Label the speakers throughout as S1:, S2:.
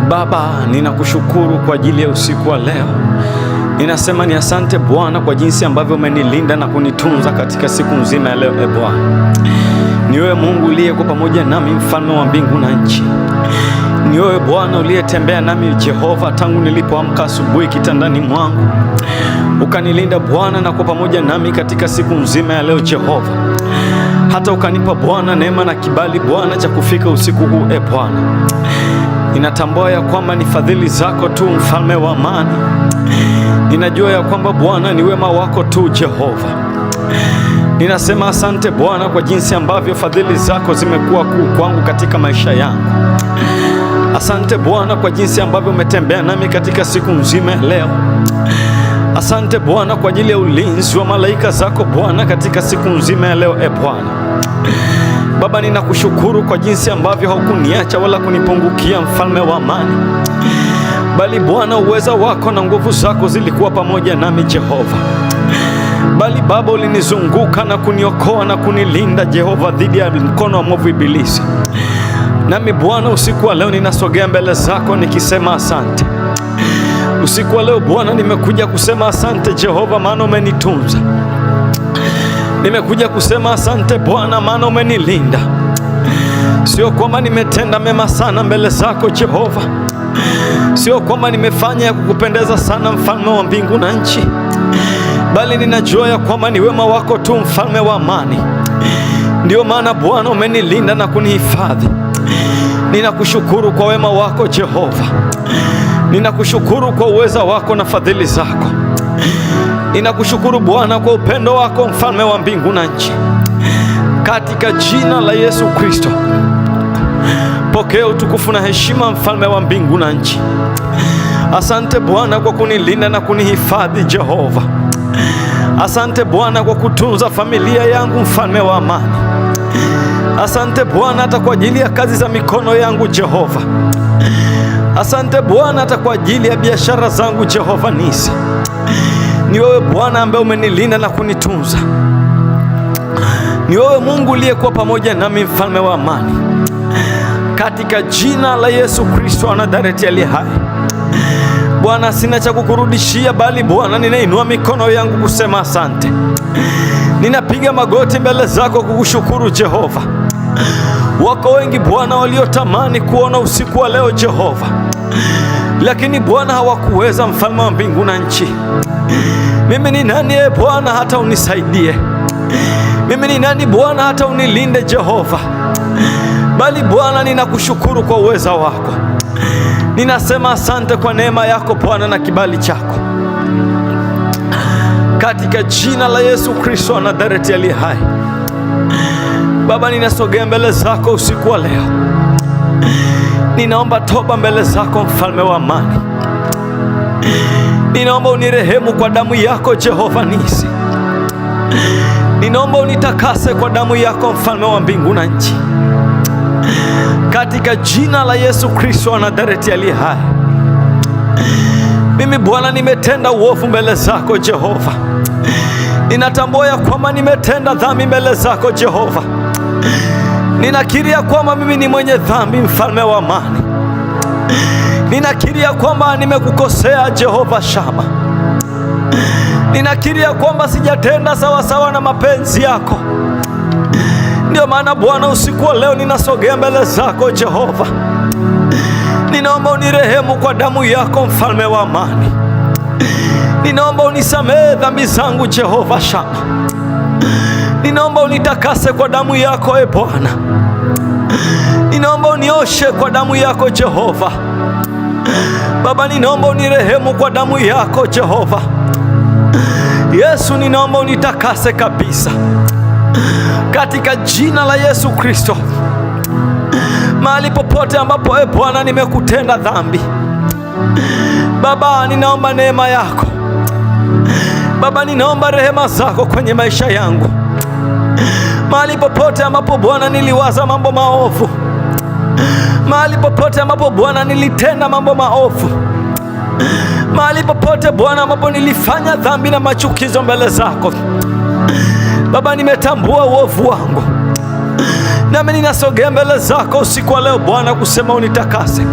S1: Baba, ninakushukuru kwa ajili ya usiku wa leo. Ninasema ni asante Bwana kwa jinsi ambavyo umenilinda na kunitunza katika siku nzima ya leo. Bwana, ni wewe Mungu uliyekuwa pamoja nami, mfalme wa mbingu na nchi. Ni wewe Bwana uliyetembea nami Jehova, tangu nilipoamka asubuhi kitandani mwangu, ukanilinda Bwana na kuwa pamoja nami katika siku nzima ya leo Jehova. Hata ukanipa Bwana neema na kibali Bwana cha kufika usiku huu. Bwana, ninatambua ya kwamba ni fadhili zako tu, mfalme wa amani. Ninajua ya kwamba Bwana ni wema wako tu Jehova. Ninasema asante Bwana kwa jinsi ambavyo fadhili zako zimekuwa kuu kwangu katika maisha yangu. Asante Bwana kwa jinsi ambavyo umetembea nami katika siku nzima ya leo. Asante Bwana kwa ajili ya ulinzi wa malaika zako Bwana katika siku nzima ya leo. Bwana Baba, ninakushukuru kwa jinsi ambavyo haukuniacha wala kunipungukia, mfalme wa amani, bali Bwana uweza wako na nguvu zako zilikuwa pamoja nami Jehova. Bali Baba, ulinizunguka na kuniokoa na kunilinda Jehova dhidi ya mkono wa mwovu Ibilisi. Nami Bwana usiku wa leo ninasogea mbele zako nikisema asante. Usiku wa leo Bwana nimekuja kusema asante Jehova, maana umenitunza. Nimekuja kusema asante Bwana, maana umenilinda. Sio kwamba nimetenda mema sana mbele zako Jehova, sio kwamba nimefanya ya kukupendeza sana, mfalme wa mbingu na nchi, bali ninajua ya kwamba ni wema wako tu, mfalme wa amani. Ndio maana Bwana umenilinda na kunihifadhi. Ninakushukuru kwa wema wako Jehova. Ninakushukuru kwa uweza wako na fadhili zako. Ninakushukuru Bwana kwa upendo wako, mfalme wa mbingu na nchi. Katika jina la Yesu Kristo, pokea utukufu na heshima, mfalme wa mbingu na nchi. Asante Bwana kwa kunilinda na kunihifadhi Jehova. Asante Bwana kwa kutunza familia yangu, mfalme wa amani. Asante Bwana hata kwa ajili ya kazi za mikono yangu Jehova. Asante Bwana hata kwa ajili ya biashara zangu Jehova nisi. Ni wewe Bwana ambaye umenilinda na kunitunza. Ni wewe Mungu uliyekuwa pamoja nami, mfalme wa amani. Katika jina la Yesu Kristo wa Nazareti aliye hai, Bwana, sina cha kukurudishia, bali Bwana ninainua mikono yangu kusema asante. Ninapiga magoti mbele zako kukushukuru Jehova. Wako wengi Bwana waliotamani kuona usiku wa leo Jehova, lakini Bwana hawakuweza, mfalme wa mbingu na nchi. Mimi ni nani Bwana hata unisaidie? Mimi ni nani Bwana hata unilinde Jehova? Bali Bwana ninakushukuru kwa uweza wako. Ninasema asante kwa neema yako Bwana na kibali chako. Katika jina la Yesu Kristo wa Nazareti aliye hai, Baba, ninasogea mbele zako usiku wa leo. Ninaomba toba mbele zako, mfalme wa amani. Ninaomba unirehemu kwa damu yako Jehova nisi. Ninaomba unitakase kwa damu yako, mfalme wa mbingu na nchi. Katika jina la Yesu Kristo wa Nazareti aliye hai, mimi Bwana nimetenda uovu mbele zako Jehova. Ninatambua ya kwamba nimetenda dhambi mbele zako Jehova. Ninakiri ya kwamba mimi ni mwenye dhambi, mfalme wa amani. Ninakiri ya kwamba nimekukosea Jehova Shama. Ninakiri ya kwamba sijatenda sawasawa na mapenzi yako. Ndio maana Bwana usiku wa leo ninasogea mbele zako Jehova. Ninaomba unirehemu kwa damu yako, mfalme wa amani. Ninaomba unisamehe dhambi zangu Jehova Shama. Ninaomba unitakase kwa damu yako Bwana. Ninaomba unioshe kwa damu yako Jehova. Baba, ninaomba unirehemu kwa damu yako Jehova. Yesu, ninaomba unitakase kabisa katika jina la Yesu Kristo. Mahali popote ambapo Bwana nimekutenda dhambi, Baba, ninaomba neema yako. Baba, ninaomba rehema zako kwenye maisha yangu. Mahali popote ambapo Bwana niliwaza mambo maovu, mahali popote ambapo Bwana nilitenda mambo maovu, mahali popote Bwana ambapo nilifanya dhambi na machukizo mbele zako, Baba, nimetambua uovu wangu. Nami ninasogea mbele zako usiku wa leo Bwana, kusema unitakase,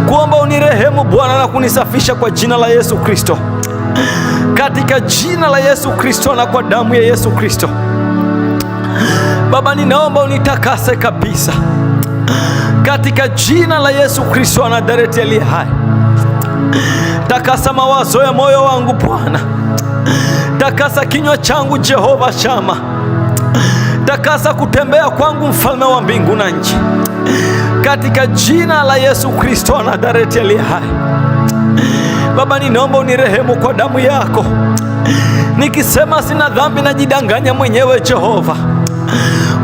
S1: kuomba unirehemu Bwana na kunisafisha kwa jina la Yesu Kristo, katika jina la Yesu Kristo na kwa damu ya Yesu Kristo. Baba, ninaomba unitakase kabisa katika jina la Yesu Kristo wa Nazareti aliye hai. Takasa mawazo ya moyo wangu Bwana, takasa kinywa changu Jehova Shama, takasa kutembea kwangu mfalme wa mbingu na nchi, katika jina la Yesu Kristo wa Nazareti aliye hai. Baba, ninaomba unirehemu kwa damu yako, nikisema sina dhambi najidanganya mwenyewe Jehova,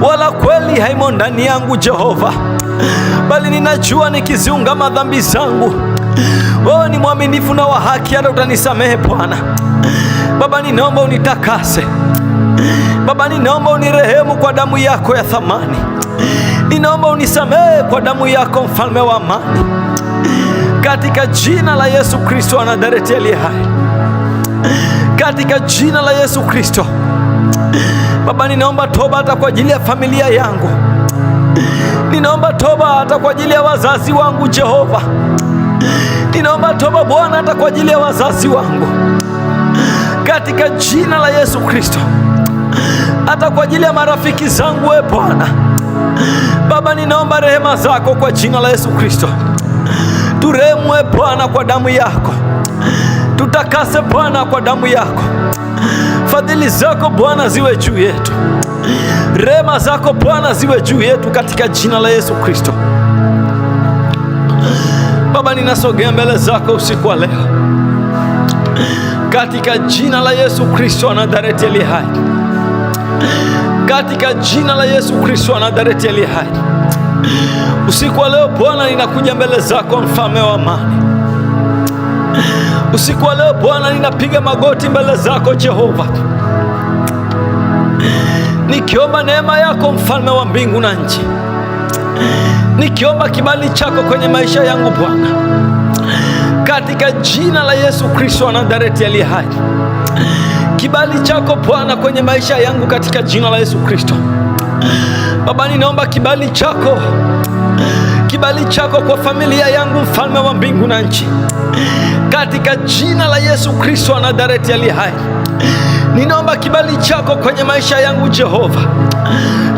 S1: wala kweli haimo ndani yangu Jehova, bali ninajua nikiziungama dhambi zangu wewe ni mwaminifu na wa haki, hata utanisamehe Bwana. Baba, ninaomba unitakase. Baba, ninaomba unirehemu kwa damu yako ya thamani. Ninaomba unisamehe kwa damu yako, mfalme wa amani, katika jina la Yesu Kristo wa Nazareti aliye hai, katika jina la Yesu Kristo. Baba, ninaomba toba hata kwa ajili ya familia yangu. Ninaomba toba hata kwa ajili ya wazazi wangu Jehova. Ninaomba toba Bwana hata kwa ajili ya wazazi wangu, katika jina la Yesu Kristo, hata kwa ajili ya marafiki zangu we Bwana. Baba, ninaomba rehema zako kwa jina la Yesu Kristo. Turehemu we Bwana kwa damu yako, tutakase Bwana kwa damu yako. Fadhili zako Bwana ziwe juu yetu, rehema zako Bwana ziwe juu yetu, katika jina la Yesu Kristo. Baba, ninasogea mbele zako usiku wa leo katika jina la Yesu Kristo wa Nazareti aliye hai, katika jina la Yesu Kristo wa Nazareti aliye hai. Usiku wa leo Bwana, ninakuja mbele zako mfalme wa amani. Usiku wa leo Bwana, ninapiga magoti mbele zako Jehova, nikiomba neema yako mfalme wa mbingu na nchi, nikiomba kibali chako kwenye maisha yangu Bwana, katika jina la Yesu Kristo wa Nazareti aliye hai. Kibali chako Bwana kwenye maisha yangu, katika jina la Yesu Kristo. Baba, ninaomba kibali chako, kibali chako kwa familia yangu mfalme wa mbingu na nchi, katika jina la Yesu Kristo wa Nazareti aliye hai. Ninaomba kibali chako kwenye maisha yangu Jehova,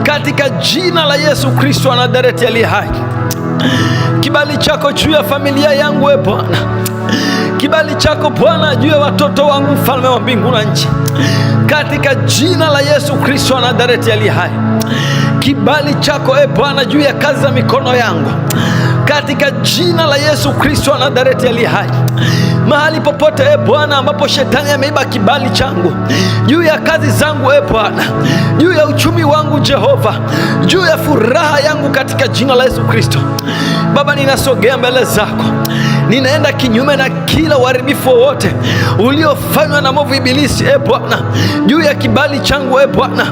S1: katika jina la Yesu Kristo wa Nazareti aliye hai. Kibali chako juu ya familia yangu e Bwana, kibali chako Bwana juu ya watoto wangu mfalme wa mbingu na nchi, katika jina la Yesu Kristo wa Nazareti aliye hai. Kibali chako e Bwana juu ya kazi za mikono yangu, katika jina la Yesu Kristo wa Nazareti aliye hai. Mahali popote e Bwana ambapo shetani ameiba kibali changu, juu ya kazi zangu e Bwana, juu ya uchumi wangu Jehova, juu ya furaha yangu, katika jina la Yesu Kristo. Baba, ninasogea mbele zako, ninaenda kinyume na kila uharibifu wowote uliofanywa na mwovu ibilisi e Bwana, juu ya kibali changu e Bwana,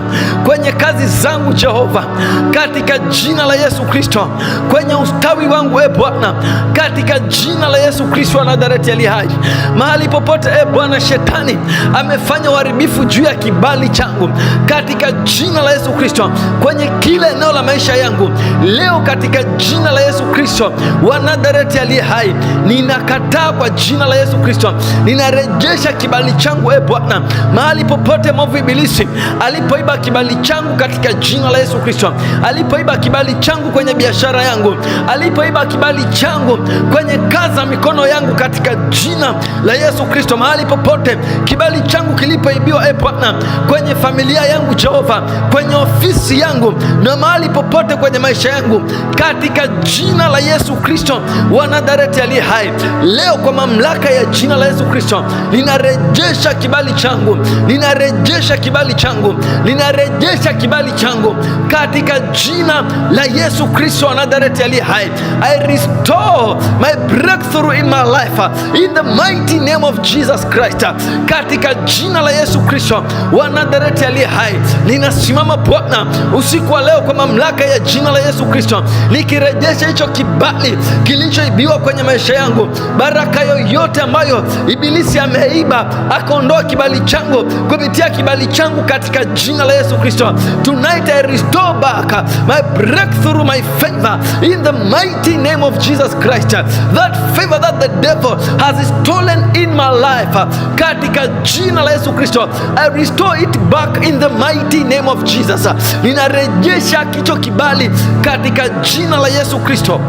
S1: kwenye kazi zangu Jehova, katika jina la Yesu Kristo, kwenye ustawi wangu e Bwana, katika jina la Yesu Kristo wa Nazareti aliye hai. Mahali popote e Bwana shetani amefanya uharibifu juu ya kibali changu, katika jina la Yesu Kristo, kwenye kila eneo la maisha yangu leo, katika jina la Yesu Kristo wa Nazareti aliye hai, ninakataa kwa jina la Yesu Kristo. Ninarejesha kibali changu e Bwana, mahali popote mwovu ibilisi alipoiba kibali changu, katika jina la Yesu Kristo, alipoiba kibali changu kwenye biashara yangu, alipoiba kibali changu kwenye kazi za mikono yangu, katika jina la Yesu Kristo, mahali popote kibali changu kilipoibiwa e Bwana, kwenye familia yangu Jehova, kwenye ofisi yangu na mahali popote kwenye maisha yangu, katika jina la Yesu Kristo wa Nazareti aliye hai, leo kwa mamlaka ya jina la Yesu Kristo, ninarejesha kibali changu, ninarejesha kibali changu, ninarejesha kibali changu, katika jina la Yesu Kristo wa Nazareti aliye hai. I restore my breakthrough in my life in the mighty name of Jesus Christ, katika jina la Yesu Kristo wa Nazareti aliye hai, ninasimama Bwana usiku wa leo kwa mamlaka ya jina la Yesu Kristo, nikirejesha hicho kibali kilichoibiwa kwenye maisha yangu. Baraka yoyote ambayo ibilisi ameiba akaondoa kibali changu kupitia kibali changu katika jina la Yesu Kristo, tonight I restore back my breakthrough, my favor in the mighty name of Jesus Christ. That favor that the devil has stolen in my life, katika jina la Yesu Kristo, I restore it back in the mighty name of Jesus. Ninarejesha kicho kibali katika jina la Yesu Kristo,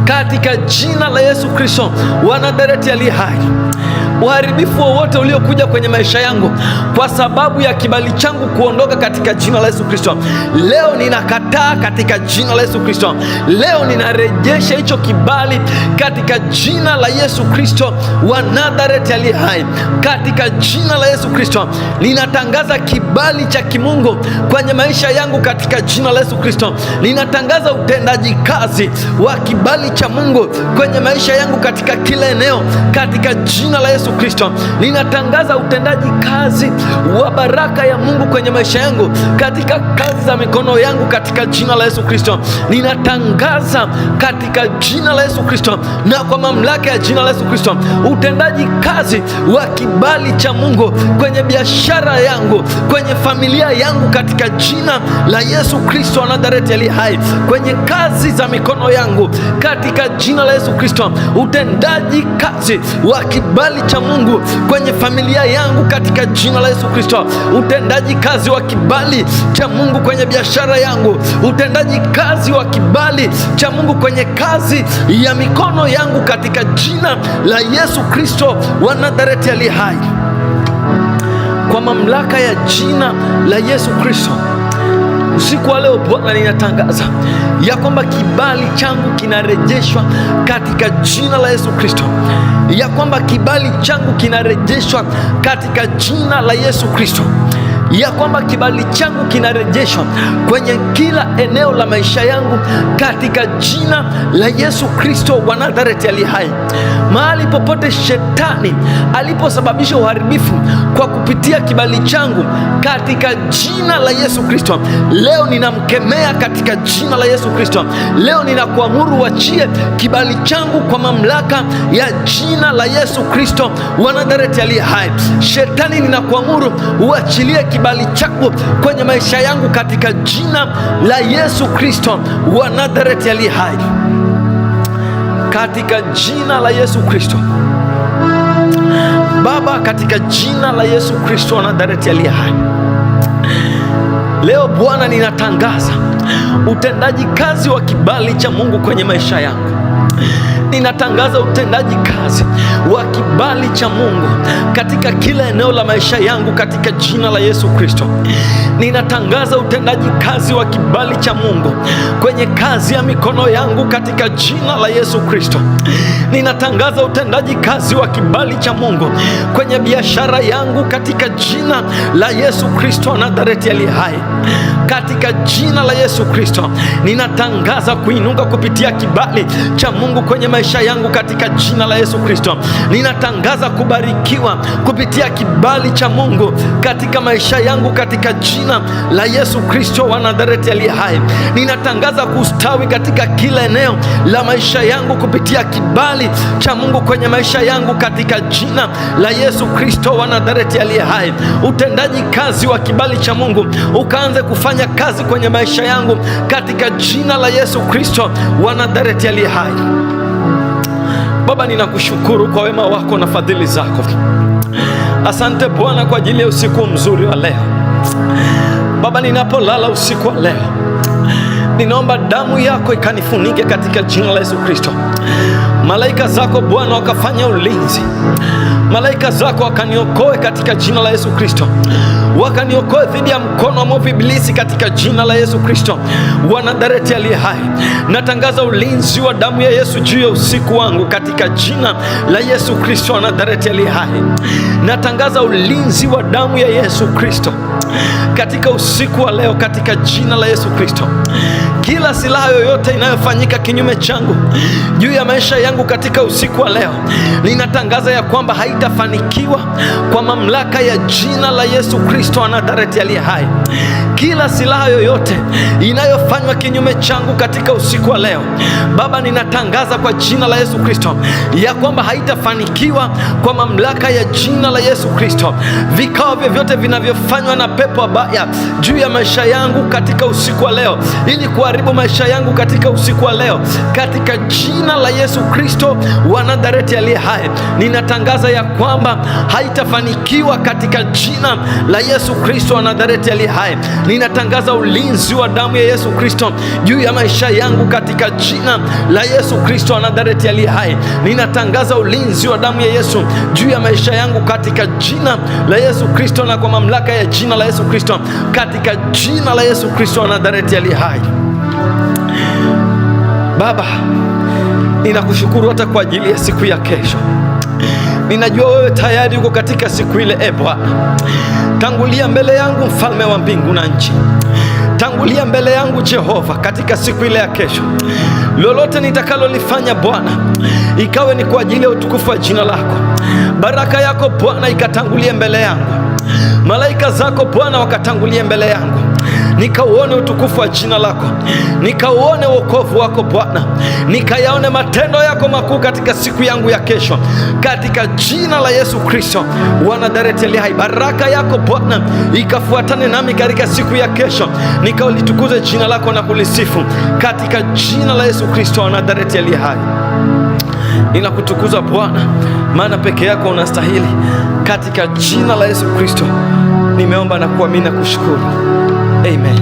S1: katika jina la Yesu Kristo wa Nazareti aliye hai. Uharibifu wowote uliokuja kwenye maisha yangu kwa sababu ya kibali changu kuondoka katika jina la Yesu Kristo, leo ninakataa katika jina la Yesu Kristo. Leo ninarejesha hicho kibali katika jina la Yesu Kristo wa Nazareti aliye hai. Katika jina la Yesu Kristo ninatangaza kibali cha kimungu kwenye maisha yangu katika jina la Yesu Kristo. Ninatangaza utendaji kazi wa kibali cha Mungu kwenye maisha yangu katika kila eneo katika jina la Yesu Kristo. Ninatangaza utendaji kazi wa baraka ya Mungu kwenye maisha yangu katika kazi za mikono yangu katika jina la Yesu Kristo. Ninatangaza katika jina la Yesu Kristo na kwa mamlaka ya jina la Yesu Kristo utendaji kazi wa kibali cha Mungu kwenye biashara yangu, kwenye familia yangu katika jina la Yesu Kristo wa Nazareti aliye hai, kwenye kazi za mikono yangu katika jina la Yesu Kristo utendaji kazi wa kibali cha Mungu kwenye familia yangu katika jina la Yesu Kristo, utendaji kazi wa kibali cha Mungu kwenye biashara yangu, utendaji kazi wa kibali cha Mungu kwenye kazi ya mikono yangu katika jina la Yesu Kristo wa Nazareti aliye hai. Kwa mamlaka ya jina la Yesu Kristo, usiku wa leo Bwana, ninatangaza ya kwamba kibali changu kinarejeshwa katika jina la Yesu Kristo, ya kwamba kibali changu kinarejeshwa katika jina la Yesu Kristo, ya kwamba kibali changu kinarejeshwa kwenye kila eneo la maisha yangu katika jina la Yesu Kristo wa Nazareti aliye hai. Mahali popote shetani aliposababisha uharibifu kwa kupitia kibali changu katika jina la Yesu Kristo, leo ninamkemea katika jina la Yesu Kristo. Leo ninakuamuru uachie kibali changu kwa mamlaka ya jina la Yesu Kristo wa Nazareti aliye hai. Shetani, ninakuamuru uachilie kibali chako kwenye maisha yangu katika jina la Yesu Kristo wa Nazareti aliye hai, katika jina la Yesu Kristo. Baba, katika jina la Yesu Kristo wa Nazareti aliye hai, leo Bwana, ninatangaza utendaji kazi wa kibali cha Mungu kwenye maisha yangu. Ninatangaza utendaji kazi wa kibali cha Mungu katika kila eneo la maisha yangu katika jina la Yesu Kristo. Ninatangaza utendaji kazi wa kibali cha Mungu kwenye kazi ya mikono yangu katika jina la Yesu Kristo. Ninatangaza utendaji kazi wa kibali cha Mungu kwenye biashara yangu katika jina la Yesu Kristo wa Nazareti aliye hai. Katika jina la Yesu Kristo ninatangaza kuinuka kupitia kibali cha Mungu kwenye maisha yangu katika jina la Yesu Kristo. Ninatangaza kubarikiwa kupitia kibali cha Mungu katika maisha yangu katika jina la Yesu Kristo wa Nazareti aliye hai. Ninatangaza kustawi katika kila eneo la maisha yangu kupitia kibali cha Mungu kwenye maisha yangu katika jina la Yesu Kristo wa Nazareti aliye hai. Utendaji kazi wa kibali cha Mungu ukaanze kufanya kazi kwenye maisha yangu katika jina la Yesu Kristo wa Nazareti aliye hai. Baba, ninakushukuru kwa wema wako na fadhili zako. Asante Bwana kwa ajili ya usiku mzuri wa leo. Baba, ninapolala usiku wa leo, ninaomba damu yako ikanifunike katika jina la Yesu Kristo. Malaika zako Bwana wakafanya ulinzi, malaika zako wakaniokoe katika jina la Yesu Kristo, wakaniokoe dhidi ya mkono wa mwovu ibilisi katika jina la Yesu Kristo wa Nazareti aliye hai. Natangaza ulinzi wa damu ya Yesu juu ya usiku wangu katika jina la Yesu Kristo wa Nazareti aliye hai. Natangaza ulinzi wa damu ya Yesu Kristo katika usiku wa leo katika jina la Yesu Kristo. Kila silaha yoyote inayofanyika kinyume changu juu ya maisha yangu katika usiku wa leo, ninatangaza ya kwamba haitafanikiwa kwa mamlaka ya jina la Yesu Kristo wa Nazareti aliye hai. Kila silaha yoyote inayofanywa kinyume changu katika usiku wa leo, Baba, ninatangaza kwa jina la Yesu Kristo ya kwamba haitafanikiwa kwa mamlaka ya jina la Yesu Kristo. Vikao vyovyote vinavyofanywa na pepo wabaya juu ya maisha yangu katika usiku wa leo, ili kuharibu maisha yangu katika usiku wa leo, katika jina la Yesu Kristo wa Nazareti aliye hai, ninatangaza ya kwamba haitafanikiwa katika jina la Yesu Kristo wa Nazareti aliye hai. Ninatangaza ulinzi wa damu ya Yesu Kristo juu ya maisha yangu katika jina la Yesu Kristo wa Nazareti aliye hai. Ninatangaza ulinzi wa damu ya Yesu juu ya maisha yangu katika jina la Yesu Kristo, na kwa mamlaka ya jina la Yesu Kristo, katika jina la Yesu Kristo wa Nazareti aliye hai. Baba, ninakushukuru hata kwa ajili ya siku ya kesho. Ninajua wewe tayari uko katika siku ile. Bwana, tangulia mbele yangu, mfalme wa mbingu na nchi. Tangulia mbele yangu Jehova katika siku ile ya kesho. Lolote nitakalolifanya Bwana, ikawe ni kwa ajili ya utukufu wa jina lako. Baraka yako Bwana ikatangulie mbele yangu, malaika zako Bwana wakatangulie mbele yangu, nikauone utukufu wa jina lako, nikauone wokovu wako Bwana, nikayaone matendo yako makuu katika siku yangu ya kesho, katika jina la Yesu Kristo wa Nazareti aliye hai. Baraka yako Bwana ikafuatane nami katika siku ya kesho, nikalitukuze jina lako na kulisifu katika jina la Yesu Kristo wa Nazareti aliye hai. Ninakutukuza Bwana, maana peke yako unastahili. Katika jina la Yesu Kristo nimeomba na kuamini na kushukuru. Amen.